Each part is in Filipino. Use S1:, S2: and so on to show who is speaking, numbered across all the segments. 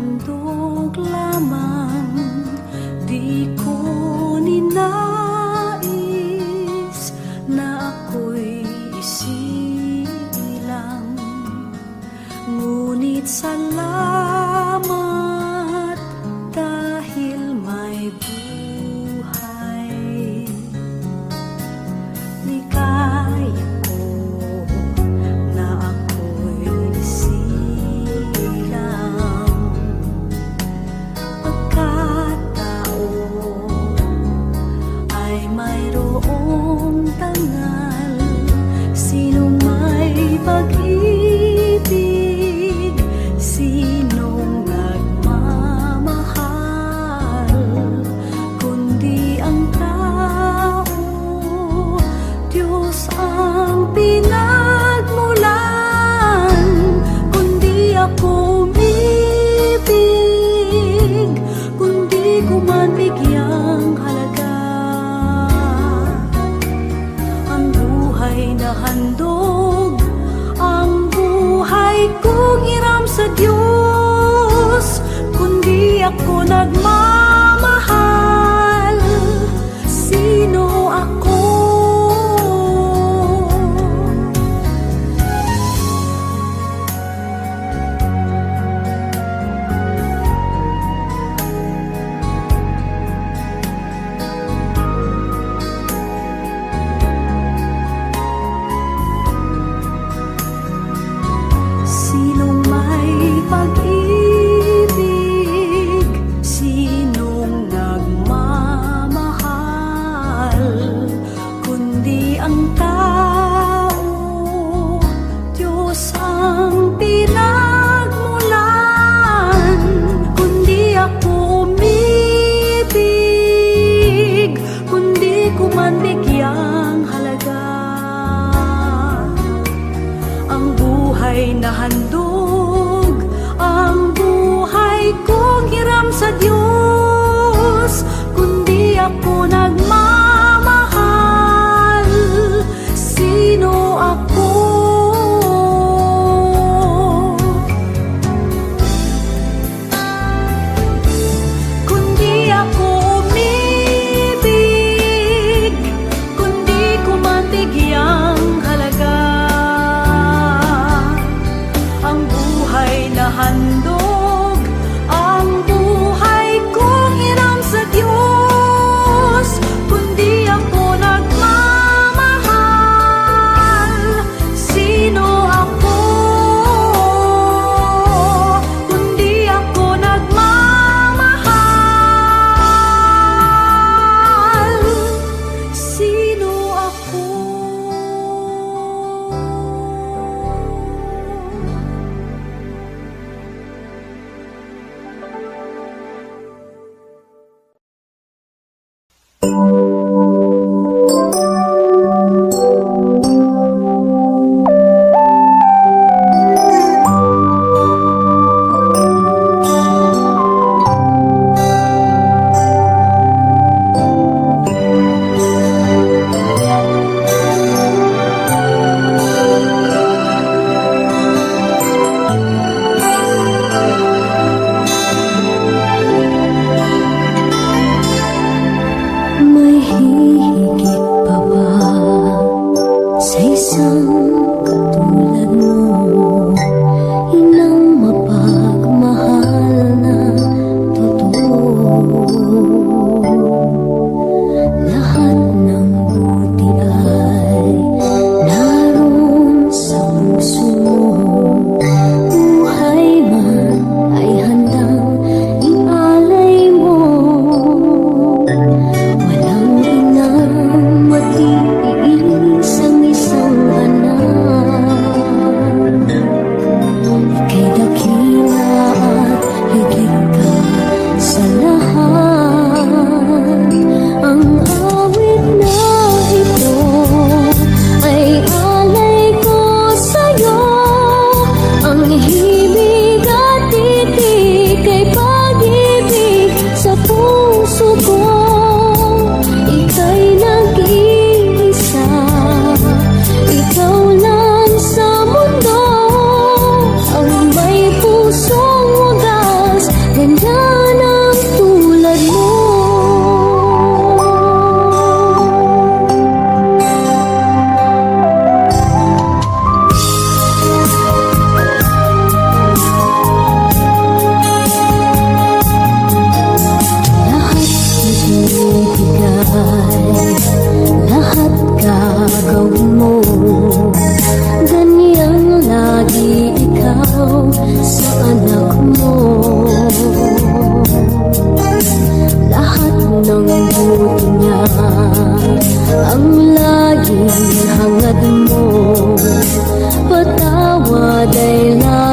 S1: handog lamang, di ko ninais na ako'y isilang. Ngunit salamat dahil may buhay. Ligaya ko na ako'y isilang. Pagkatao ay mayroong tangal, sinong may pag-ibig, sinong nagmamahal, kundi ang tao, Diyos ang pinagmulan. Kundi ako umibig, kundi ko man bigyang halaga ang buhay na handog, ang buhay kong hiram sa Diyos. Kundi ako nagmamahal, sino ako? Sinong may pag-ibig, sinong nagmamahal, kundi ang tao, Diyos ang pinagmulan. Kundi ako umibig, kundi ko man bigyang halaga ang buhay na handog, ang buhay kong hiram sa Diyos. Kundi ako nagmamahal, sino ako? Kundi ako umibig, kundi ko man bigyang halaga ang buhay na handog, ang buhay kong hiram sa Diyos. Kundi ako nagmamahal, sino ako? Kundi ako nagmamahal, sino ako? May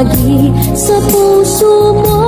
S1: lagi sa puso mo.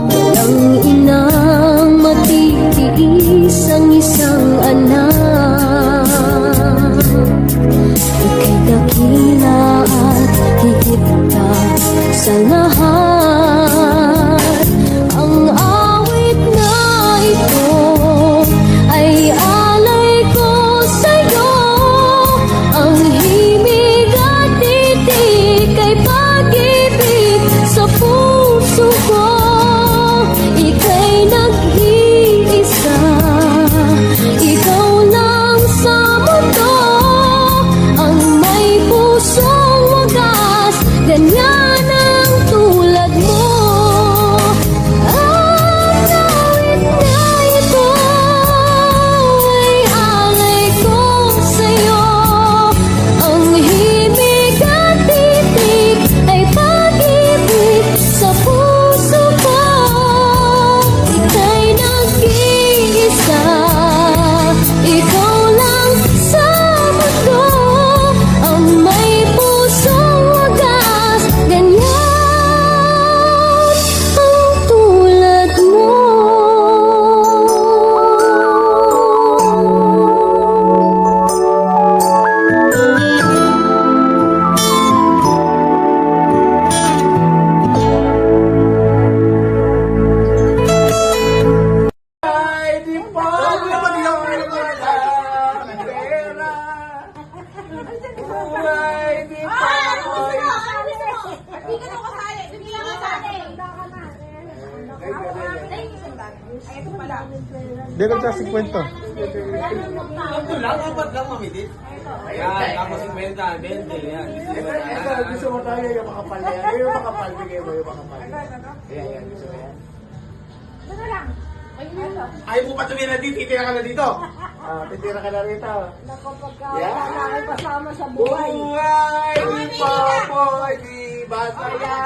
S1: Walang inang matitiis ang isang anak. Ika'y dakila at higit ka sa lahat. Ang awit na ito ay alay ko sa'yo. Ang himig at titik ay pag-ibig sa puso ko. Ika'y nag-iisa, ikaw lang sa mundo. Ang may pusong wagas, ganyan ang tulad mo. Ang awit na ito ay alay ko sa'yo. Ang himig at titik ay pag-ibig sa puso ko. Ika'y nag-iisa, ikaw lang sa mundo. Ang may pusong wagas, ganyan ang tulad mo.
S2: Ay, di pa! Huwag naman yung pera! Buhay, di pa!
S3: Hindi ka na kasali. Hindi ka na kasali. Ay, ito pala.
S4: Hindi ka kasi kwento.
S2: Ito lang, apat lang mamidit. Ayan, tapos 50, 20, yan.
S4: Gusto mo tayo yung makapal na yan. Yung makapal, bigay mo yung makapal. Ayan, gusto mo yan.
S3: Ano lang?
S2: Ayaw mo pa tumira dito, titira ka na dito.
S4: Titira ka na rito.
S3: Naku, pagka
S2: Yeah.
S3: wala na kayo kasama sa buhay.
S2: Buhay, di pa po, di ba saya?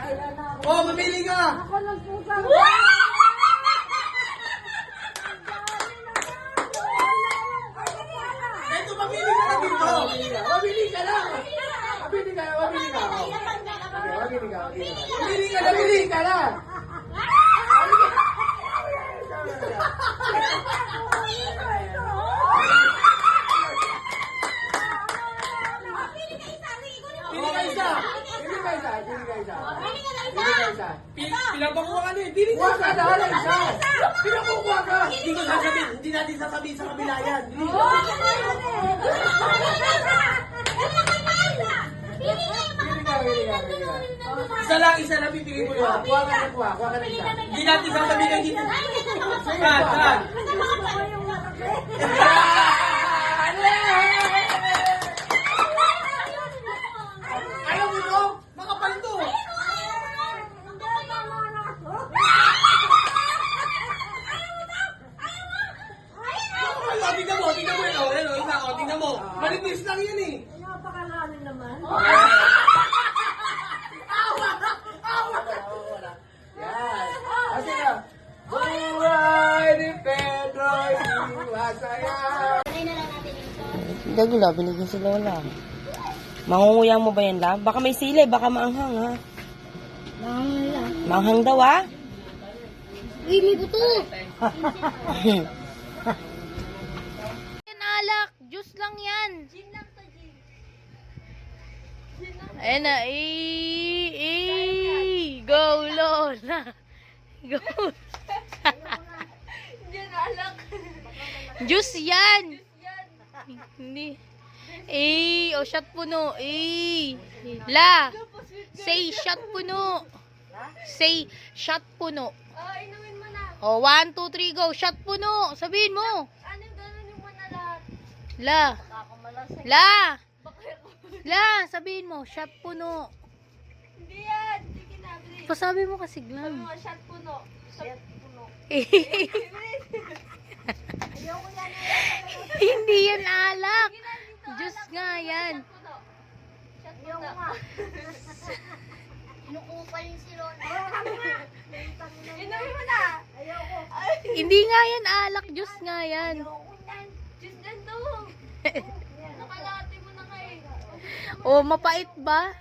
S3: Sila na ako.
S2: Oh, mamili ka!
S3: Ako nagpusa.
S2: Ito, mamili ka na dito! Mamili ka na!
S4: Mabili ka, mabili ka. Mabili ka, mabili ka.
S2: Mamili ka na!
S4: Pili ka isa. Pili ka isa. Pili ka isa. Pili ka isa.
S2: Pinapakuha ka na eh, pili
S4: Huwag ka na, hala isa.
S2: Pinakukuha ka! Hindi ko sasabihin, hindi natin sasabihin sa kabila yan.
S4: Pili ka, pili ka, pili ka.
S2: Isa lang pipili mo yun.
S4: Kuha ka na, kuha. Kuha ka na isa.
S2: Hindi natin sasabihin na dito. Saan? Alam mo to? Makapal to. Tingnan mo yun. Tingnan mo. Manipis lang yun eh.
S3: Napakalalim naman.
S4: Yan. Kasi na. Buhay ni Pedro, hindi masaya.
S5: Dagula, binigyan si Lola. Mangunguyang mo ba yan, Lab? Baka may sili, baka maanghang, ha? Maanghang daw, ha?
S3: Uy, may buto.
S6: Yan alak, juice lang yan.
S3: Gin lang to, gin.
S6: Ayan na, go Lola. Go.
S3: Gin alak.
S6: Juice yan. Hindi. Shot puno. La. Say shot puno. Say shot puno.
S3: Inumin mo na.
S6: 1, 2, 3, go. Shot puno. Sabihin mo.
S3: Anong gano'n mo na lahat?
S6: La.
S3: Ako malasay.
S6: La. La, sabihin mo. Shot puno.
S3: Hindi yan. Sige na, bilis.
S6: Pasabi mo kasi lang.
S3: Mga shot puno. Shot puno. Ayoko yan.
S6: Hindi yan alak. Diyos nga yan.
S3: Shot puno. Ayoko nga. Inukupal yung si Ron. Inumin mo na. Ayoko.
S6: Hindi nga yan alak. Diyos nga yan.
S3: Ayoko yan. Diyos ganito. Nakalati mo na kayo.
S6: Oh, mapait ba?